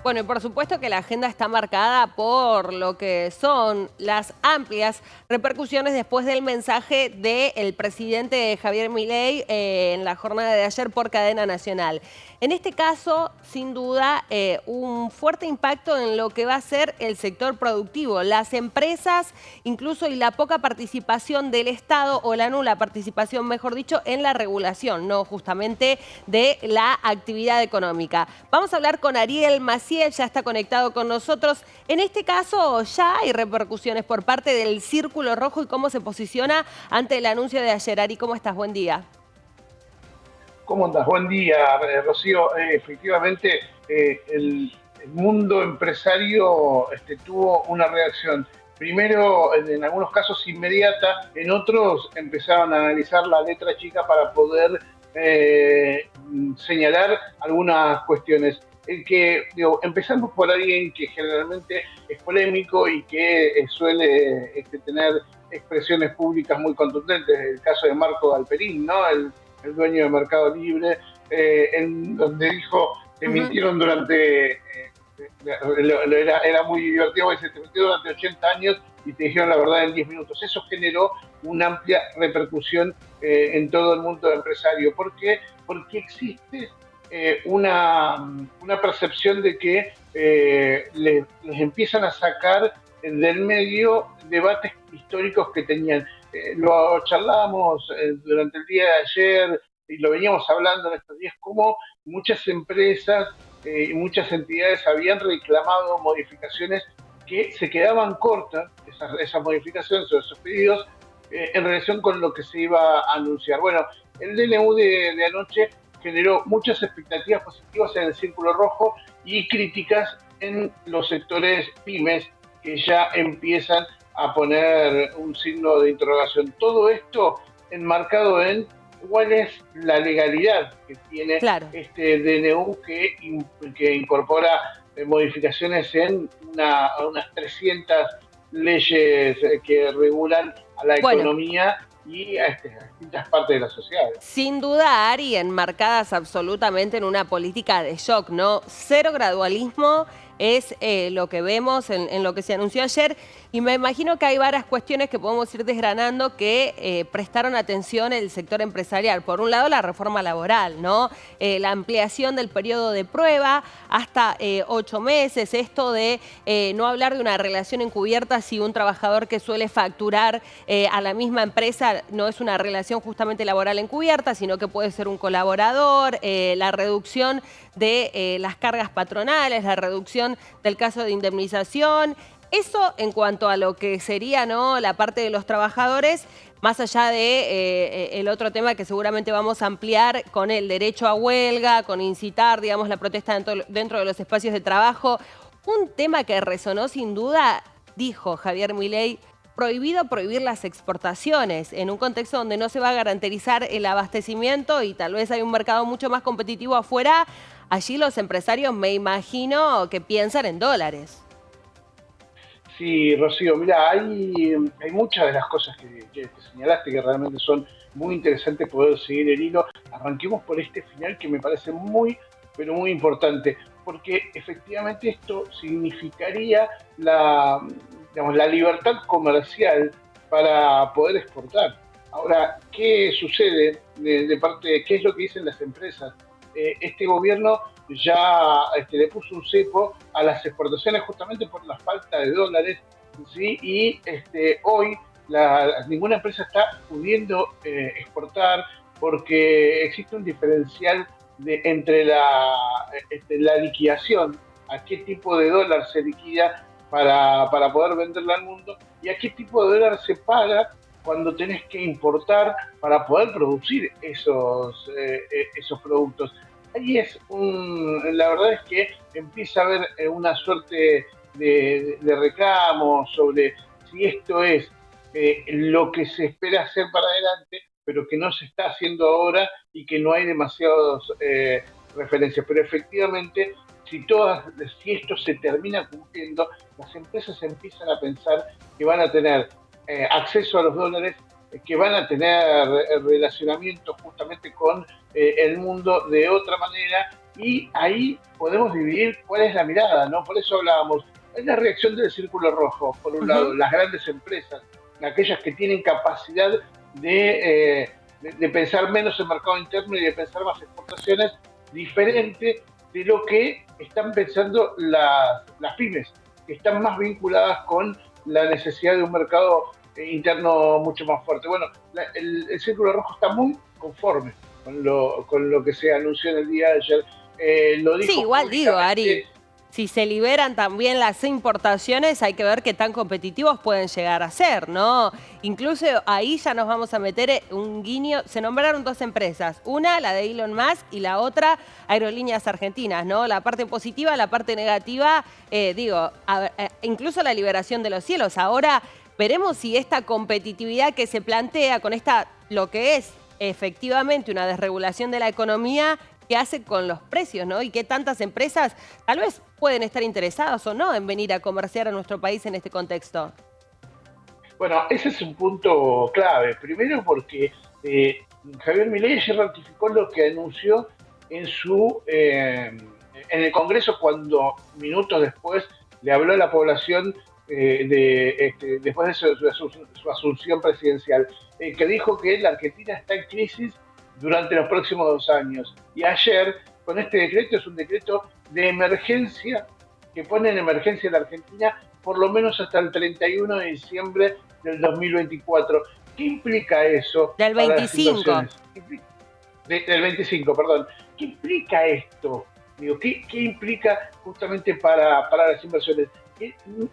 Bueno, y por supuesto que la agenda está marcada por lo que son las amplias repercusiones después del mensaje del presidente Javier Milei en la jornada de ayer por cadena nacional. En este caso, sin duda, un fuerte impacto en lo que va a ser el sector productivo, las empresas, incluso y la poca participación del Estado o la nula participación, mejor dicho, en la regulación, no justamente de la actividad económica. Vamos a hablar con Ariel Maciel, ya está conectado con nosotros. En este caso ya hay repercusiones por parte del Círculo Rojo y cómo se posiciona ante el anuncio de ayer. Ari, ¿cómo estás? Buen día. ¿Cómo andas? Buen día, Rocío. Efectivamente, el mundo empresario tuvo una reacción. Primero, en algunos casos inmediata, en otros empezaron a analizar la letra chica para poder señalar algunas cuestiones. Empezamos por alguien que generalmente es polémico y que suele tener expresiones públicas muy contundentes. El caso de Marco Galperín, ¿no? El dueño de Mercado Libre, en donde dijo, te Ujú. mintieron durante, era muy divertido, porque se te mintieron durante 80 años y te dijeron la verdad en 10 minutos. Eso generó una amplia repercusión en todo el mundo empresario. ¿Por qué? Porque existe una percepción de que les empiezan a sacar del medio debates históricos que tenían. Lo charlábamos durante el día de ayer y lo veníamos hablando en estos días, cómo muchas empresas y muchas entidades habían reclamado modificaciones que se quedaban cortas, esas modificaciones o esos pedidos, en relación con lo que se iba a anunciar. Bueno, el DNU de anoche generó muchas expectativas positivas en el Círculo Rojo y críticas en los sectores pymes que ya empiezan a poner un signo de interrogación. Todo esto enmarcado en cuál es la legalidad que tiene Claro. este DNU que incorpora modificaciones en unas 300 leyes que regulan a la Bueno, economía y a distintas partes de la sociedad. sin duda, Ari, enmarcadas absolutamente en una política de shock, ¿no? Cero gradualismo es lo que vemos en lo que se anunció ayer y me imagino que hay varias cuestiones que podemos ir desgranando que prestaron atención el sector empresarial. Por un lado, la reforma laboral, ¿no? La ampliación del periodo de prueba hasta 8 meses, esto de no hablar de una relación encubierta si un trabajador que suele facturar a la misma empresa no es una relación justamente laboral encubierta, sino que puede ser un colaborador, la reducción de las cargas patronales, la reducción del caso de indemnización. Eso en cuanto a lo que sería, ¿no?, la parte de los trabajadores, más allá de el otro tema que seguramente vamos a ampliar con el derecho a huelga, con incitar, digamos, la protesta dentro de los espacios de trabajo. Un tema que resonó sin duda, dijo Javier Milei, prohibido prohibir las exportaciones en un contexto donde no se va a garantizar el abastecimiento y tal vez hay un mercado mucho más competitivo afuera. Allí los empresarios me imagino que piensan en dólares. Sí, Rocío, mira, hay muchas de las cosas que señalaste que realmente son muy interesantes poder seguir el hilo. Arranquemos por este final que me parece muy, pero muy importante, porque efectivamente esto significaría digamos, la libertad comercial para poder exportar. Ahora, ¿qué sucede de parte de qué es lo que dicen las empresas? Este gobierno ya le puso un cepo a las exportaciones justamente por la falta de dólares, ¿sí? Y hoy ninguna empresa está pudiendo exportar porque existe un diferencial entre la liquidación, a qué tipo de dólar se liquida para poder venderla al mundo y a qué tipo de dólar se paga cuando tenés que importar para poder producir esos productos. La verdad es que empieza a haber una suerte de reclamo sobre si esto es lo que se espera hacer para adelante, pero que no se está haciendo ahora y que no hay demasiadas referencias. Pero efectivamente, si esto se termina cumpliendo, las empresas empiezan a pensar que van a tener acceso a los dólares, que van a tener relacionamiento justamente con el mundo de otra manera y ahí podemos dividir cuál es la mirada, ¿no? Por eso hablábamos, hay la reacción del círculo rojo, por un lado, Ujú. las grandes empresas, aquellas que tienen capacidad de pensar menos en mercado interno y de pensar más exportaciones, diferente de lo que están pensando las pymes, que están más vinculadas con la necesidad de un mercado interno mucho más fuerte. Bueno, el Círculo Rojo está muy conforme con lo que se anunció en el día de ayer. Lo Sí, dijo igual digo, públicamente. Ari, si se liberan también las importaciones, hay que ver qué tan competitivos pueden llegar a ser, ¿no? Incluso ahí ya nos vamos a meter un guiño. Se nombraron dos empresas, una, la de Elon Musk, y la otra, Aerolíneas Argentinas, ¿no? La parte positiva, la parte negativa, digo, incluso la liberación de los cielos. Ahora veremos si esta competitividad que se plantea con esta, lo que es efectivamente una desregulación de la economía, qué hace con los precios, ¿no? Y qué tantas empresas tal vez pueden estar interesadas o no en venir a comerciar a nuestro país en este contexto. Bueno, ese es un punto clave. Primero porque Javier Milei ayer ratificó lo que anunció en en el Congreso cuando minutos después le habló a la población después de su asunción presidencial, que dijo que la Argentina está en crisis durante los próximos 2 años. Y ayer, con este decreto, es un decreto de emergencia que pone en emergencia a la Argentina por lo menos hasta el 31 de diciembre del 2024. ¿Qué implica eso Del para las 25. inversiones? Del 25, perdón. ¿Qué implica esto? Digo, ¿qué implica justamente para las inversiones?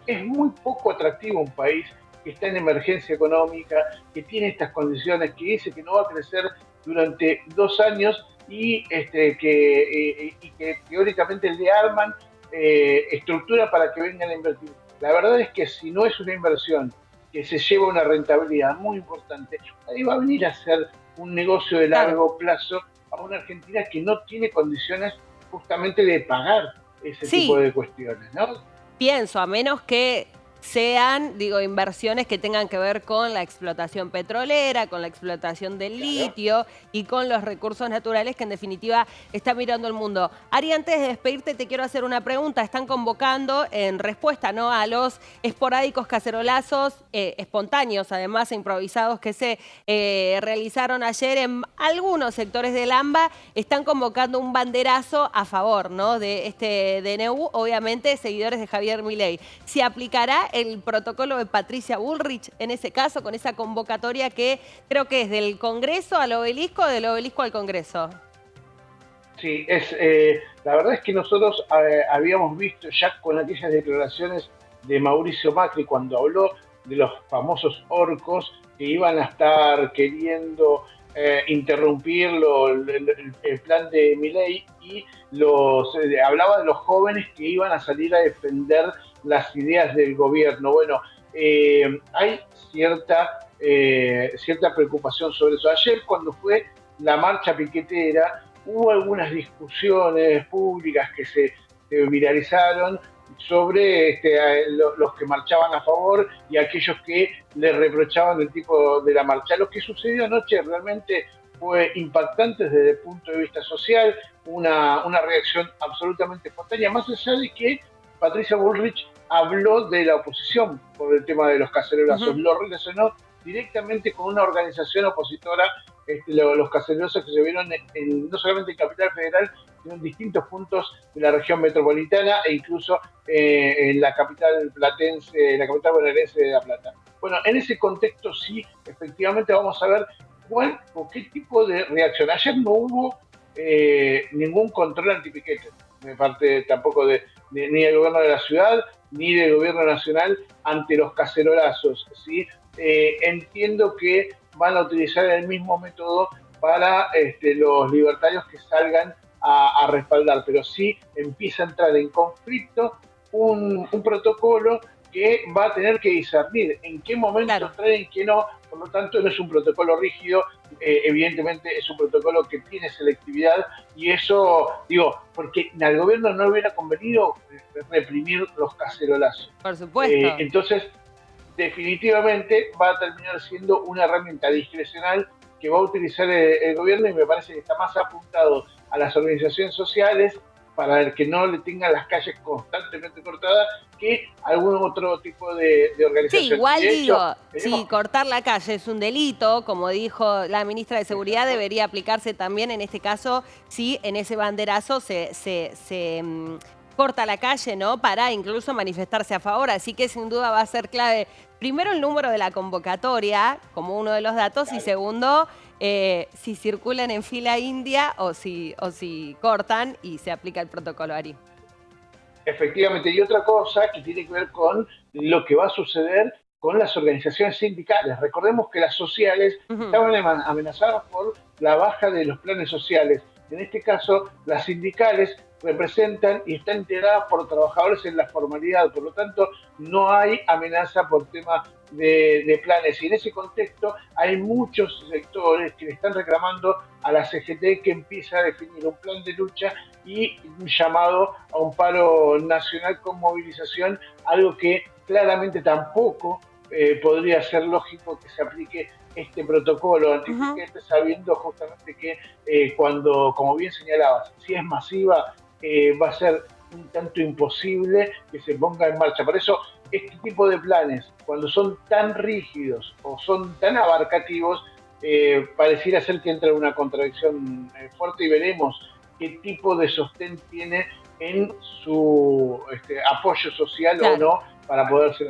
Es muy poco atractivo un país que está en emergencia económica, que tiene estas condiciones, que dice que no va a crecer durante 2 años y que teóricamente le arman estructura para que vengan a invertir. La verdad es que si no es una inversión que se lleva una rentabilidad muy importante, ahí va a venir a ser un negocio de Claro. largo plazo a una Argentina que no tiene condiciones justamente de pagar ese tipo Sí, de cuestiones, ¿no? pienso, a menos que sean, digo, inversiones que tengan que ver con la explotación petrolera, con la explotación del Claro. litio y con los recursos naturales que en definitiva está mirando el mundo. Ari, antes de despedirte te quiero hacer una pregunta. Están convocando en respuesta, ¿no?, a los esporádicos cacerolazos espontáneos, además improvisados, que se realizaron ayer en algunos sectores del AMBA. Están convocando un banderazo a favor, ¿no?, de este DNU, obviamente seguidores de Javier Milei. ¿Se aplicará el protocolo de Patricia Bullrich en ese caso, con esa convocatoria que creo que es del Congreso al Obelisco, del Obelisco al Congreso? Sí, la verdad es que nosotros habíamos visto ya con aquellas declaraciones de Mauricio Macri cuando habló de los famosos orcos que iban a estar queriendo interrumpir el plan de Milei y hablaba de los jóvenes que iban a salir a defender las ideas del gobierno. Bueno, hay cierta preocupación sobre eso. Ayer cuando fue la marcha piquetera, hubo algunas discusiones públicas que se viralizaron sobre los que marchaban a favor y aquellos que le reprochaban el tipo de la marcha. Lo que sucedió anoche realmente fue impactante desde el punto de vista social, una reacción absolutamente espontánea, más allá de que Patricia Bullrich habló de la oposición por el tema de los cacerolazos, Ujú. lo relacionó directamente con una organización opositora, los cacerolazos que se vieron no solamente en Capital Federal, sino en distintos puntos de la región metropolitana e incluso en la capital platense, en la capital bonaerense de La Plata. Bueno, en ese contexto sí, efectivamente vamos a ver cuál o qué tipo de reacción. Ayer no hubo ningún control antipiquete de parte tampoco ni del gobierno de la ciudad ni del gobierno nacional ante los cacerolazos, ¿sí? Entiendo que van a utilizar el mismo método para los libertarios que salgan a respaldar, pero sí empieza a entrar en conflicto un protocolo que va a tener que discernir en qué momento Claro. entrar y en qué no. Por lo tanto, no es un protocolo rígido, evidentemente es un protocolo que tiene selectividad y eso, digo, porque al gobierno no le hubiera convenido reprimir los cacerolazos. Por supuesto. Entonces, definitivamente va a terminar siendo una herramienta discrecional que va a utilizar el gobierno y me parece que está más apuntado a las organizaciones sociales para que no le tengan las calles constantemente cortadas que algún otro tipo de Sí, organización. Y igual de hecho, digo, tenemos si cortar la calle es un delito, como dijo la ministra de Seguridad, exacto, debería aplicarse también en este caso si en ese banderazo se corta la calle, ¿no? Para incluso manifestarse a favor. Así que sin duda va a ser clave, primero, el número de la convocatoria, como uno de los datos, y claro. segundo, si circulan en fila india o si cortan y se aplica el protocolo ARI. Efectivamente, y otra cosa que tiene que ver con lo que va a suceder con las organizaciones sindicales. Recordemos que las sociales Ujú. estaban amenazadas por la baja de los planes sociales. En este caso, las sindicales representan y están integradas por trabajadores en la formalidad, por lo tanto, no hay amenaza por tema de planes. Y en ese contexto hay muchos sectores que le están reclamando a la CGT que empiece a definir un plan de lucha y un llamado a un paro nacional con movilización, algo que claramente tampoco podría ser lógico que se aplique este protocolo Ujú. antipiquete, sabiendo justamente que cuando, como bien señalabas, si es masiva, va a ser un tanto imposible que se ponga en marcha. Por eso, este tipo de planes, cuando son tan rígidos o son tan abarcativos, pareciera ser que entra en una contradicción fuerte y veremos qué tipo de sostén tiene en su apoyo social o Claro. no para poder ser